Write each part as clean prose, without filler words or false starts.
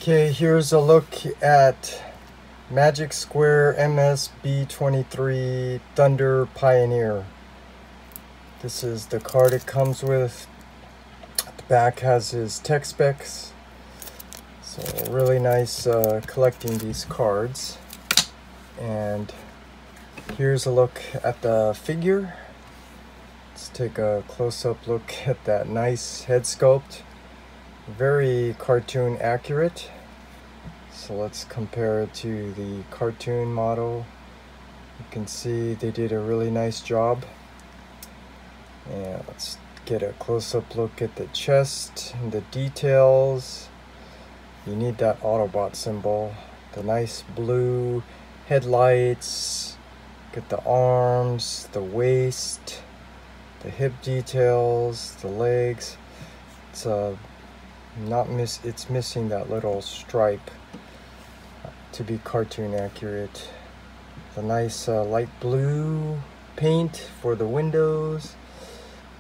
Okay, here's a look at Magic Square MS-B23 Thunder Pioneer. This is the card it comes with. The back has his tech specs. So really nice collecting these cards. And here's a look at the figure. Let's take a close-up look at that nice head sculpt. Very cartoon accurate. So let's compare it to the cartoon model. You can see they did a really nice job. And let's get a close-up look at the chest and the details. You need that Autobot symbol. The nice blue headlights. Get the arms, the waist, the hip details, the legs. It's it's missing that little stripe to be cartoon accurate. The nice light blue paint for the windows,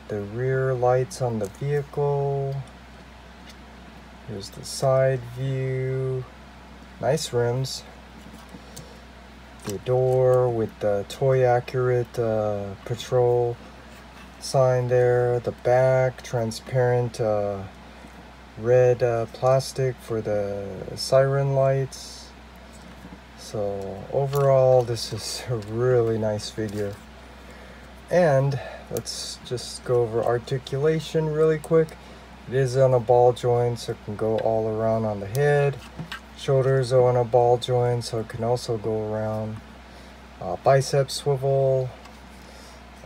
the rear lights on the vehicle. Here's the side view. Nice rims. The door with the toy accurate patrol sign there. The back transparent red plastic for the siren lights. So overall, this is a really nice figure. And let's just go over articulation really quick. It is on a ball joint, so it can go all around on the head. Shoulders are on a ball joint, so it can also go around. Bicep swivel.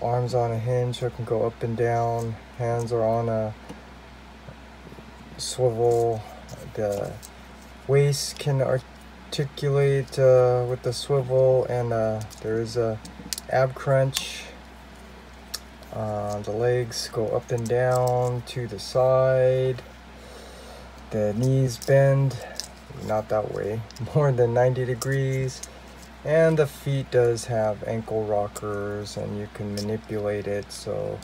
Arms on a hinge, so it can go up and down. Hands are on a swivel. The waist can articulate with the swivel, and there is a ab crunch. The legs go up and down to the side. The knees bend, not that way, more than 90 degrees. And the feet does have ankle rockers, and you can manipulate it so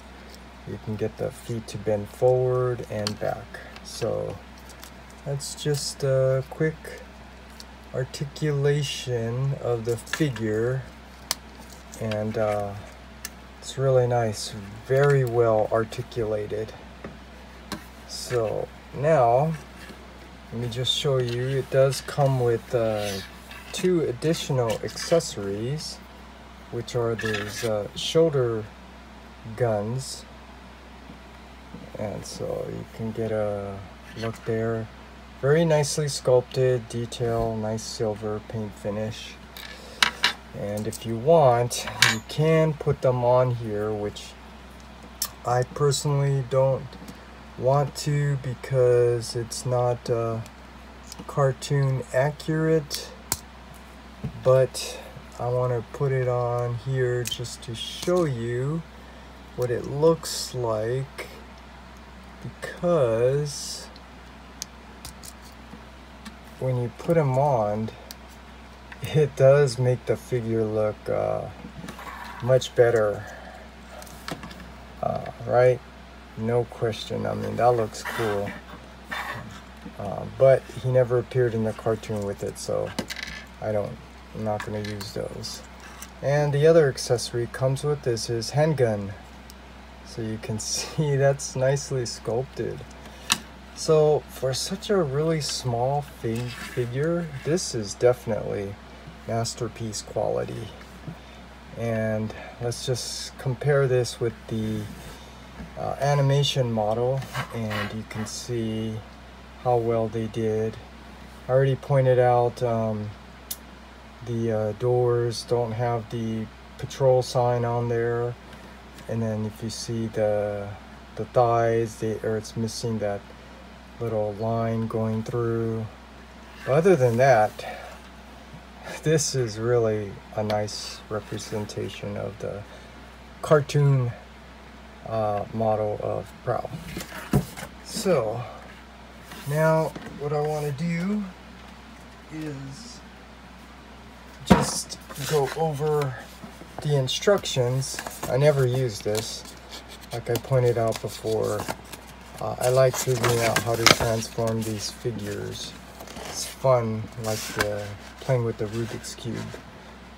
you can get the feet to bend forward and back. So that's just a quick articulation of the figure, and it's really nice, very well articulated. So now let me just show you. It does come with 2 additional accessories, which are these shoulder guns. And so you can get a look there. Very nicely sculpted, detail, nice silver paint finish. And if you want, you can put them on here, which I personally don't want to because it's not cartoon accurate. But I want to put it on here just to show you what it looks like, because when you put them on, it does make the figure look much better, right? No question. I mean, that looks cool, but he never appeared in the cartoon with it, so I'm not going to use those. And the other accessory comes with this is handgun. So you can see that's nicely sculpted. So for such a really small figure, this is definitely masterpiece quality. And let's just compare this with the animation model, and you can see how well they did. I already pointed out the doors don't have the patrol sign on there, and then if you see the thighs, it's missing that little line going through. But other than that, this is really a nice representation of the cartoon model of Prowl. So now what I want to do is just go over the instructions. I never use this, like I pointed out before. I like figuring out how to transform these figures. It's fun, like playing with the Rubik's Cube.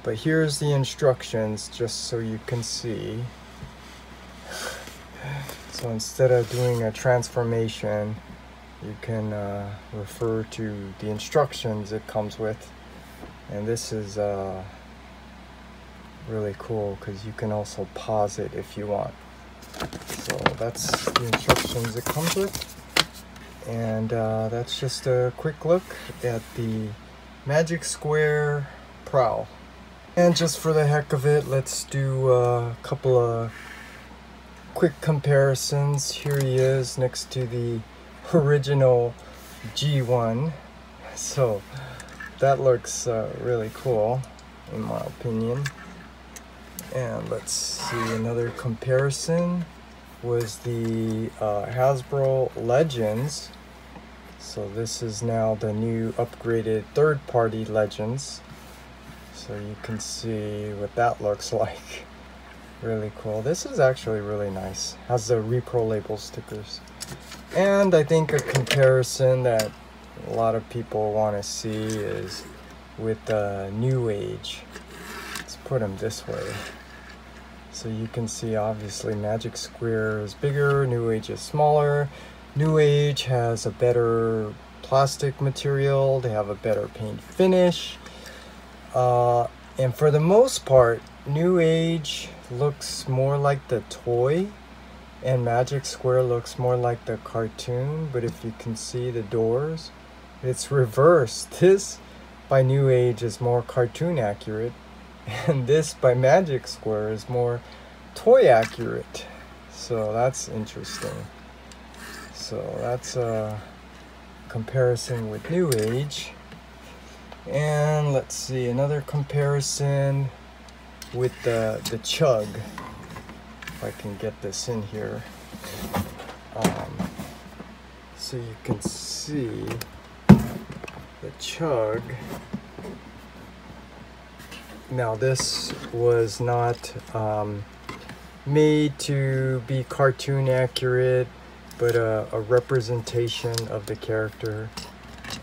But here's the instructions, just so you can see. So instead of doing a transformation, you can refer to the instructions it comes with. And this is really cool because you can also pause it if you want. So that's the instructions it comes with. And that's just a quick look at the Magic Square Prowl. And just for the heck of it, let's do a couple of quick comparisons. Here he is next to the original G1. So that looks really cool in my opinion. And let's see, another comparison was the Hasbro Legends. So this is now the new upgraded third-party Legends. So you can see what that looks like. Really cool. This is actually really nice. Has the repro label stickers. And I think a comparison that a lot of people want to see is with the New Age. Let's put them this way. So you can see obviously Magic Square is bigger, New Age is smaller. New Age has a better plastic material, they have a better paint finish. And for the most part, New Age looks more like the toy and Magic Square looks more like the cartoon. But if you can see the doors, it's reversed. This by New Age is more cartoon accurate, and this by Magic Square is more toy accurate. So that's interesting. So that's a comparison with New Age. And let's see, another comparison with the Chug. If I can get this in here. So you can see the Chug. Now this was not made to be cartoon accurate, but a representation of the character.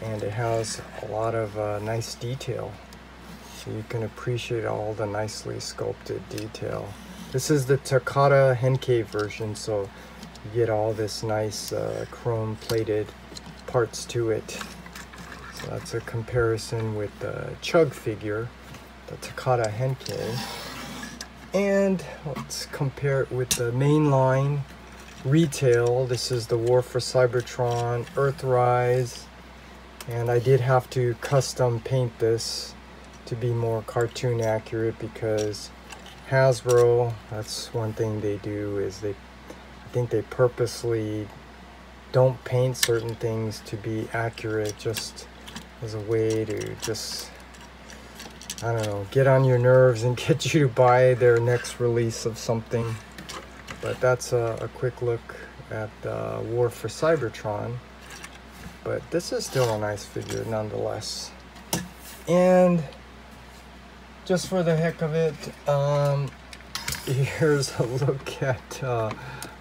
And it has a lot of nice detail, so you can appreciate all the nicely sculpted detail. This is the Takata Henkei version, so you get all this nice chrome plated parts to it. So that's a comparison with the Chug figure, the Takata Henkei. And let's compare it with the mainline retail. This is the War for Cybertron Earthrise. And I did have to custom paint this to be more cartoon accurate because Hasbro, that's one thing they do, is I think they purposely don't paint certain things to be accurate just as a way to just, I don't know, get on your nerves and get you to buy their next release of something. But that's a quick look at War for Cybertron. But this is still a nice figure nonetheless. And just for the heck of it, here's a look at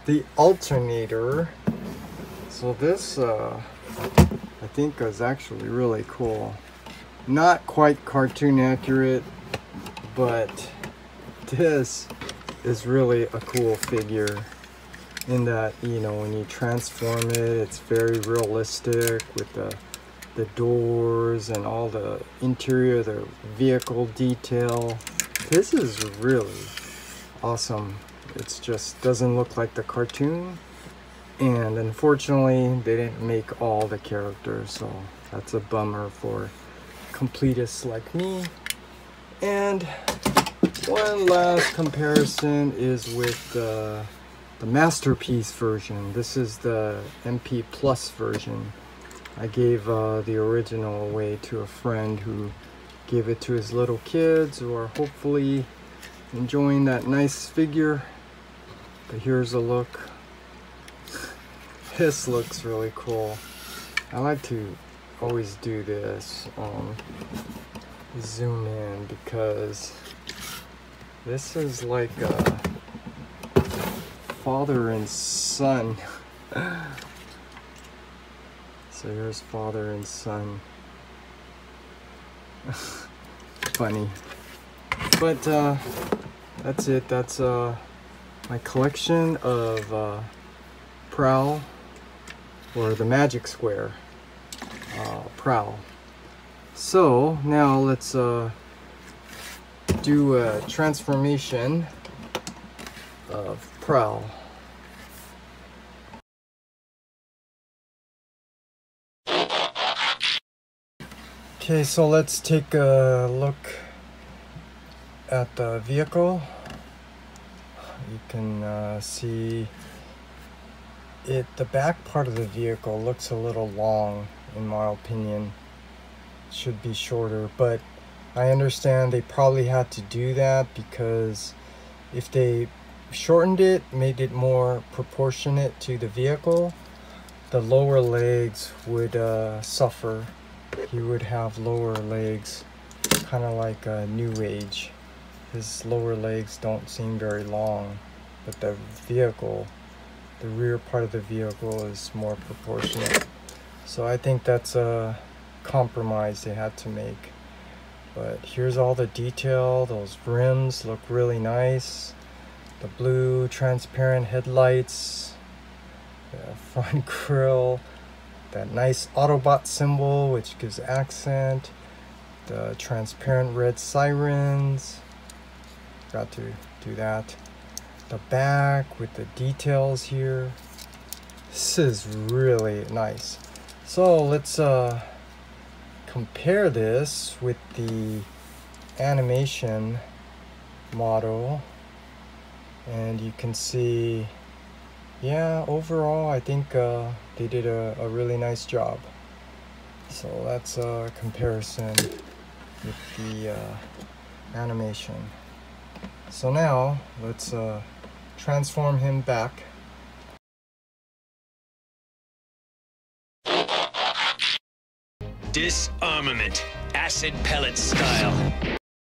the alternator. So this I think is actually really cool. Not quite cartoon accurate, but this is really a cool figure. In that, you know, when you transform it, it's very realistic with the doors and all the interior, the vehicle detail. This is really awesome. It's just doesn't look like the cartoon, and unfortunately they didn't make all the characters, so that's a bummer for completists like me. And one last comparison is with the Masterpiece version. This is the MP Plus version. I gave the original away to a friend who gave it to his little kids who are hopefully enjoying that nice figure. But here's a look. This looks really cool. I like to always do this, zoom in, because this is like a father and son. So here's father and son. Funny. But that's it. That's my collection of Prowl, or the Magic Square Prowl. So now let's do a transformation of Prowl. Okay, so let's take a look at the vehicle. You can see it. The back part of the vehicle looks a little long, in my opinion. It should be shorter, but I understand they probably had to do that because if they shortened it, made it more proportionate to the vehicle, the lower legs would suffer. He would have lower legs, kind of like a New Age. His lower legs don't seem very long, but the vehicle, the rear part of the vehicle is more proportionate. So I think that's a compromise they had to make. But here's all the detail. Those rims look really nice. The blue transparent headlights, the front grille, that nice Autobot symbol which gives accent, the transparent red sirens, got to do that, the back with the details here. This is really nice. So let's compare this with the animation model, and you can see, yeah, overall I think they did a really nice job. So that's a comparison with the animation. So now let's transform him back. Disarmament, acid pellet style.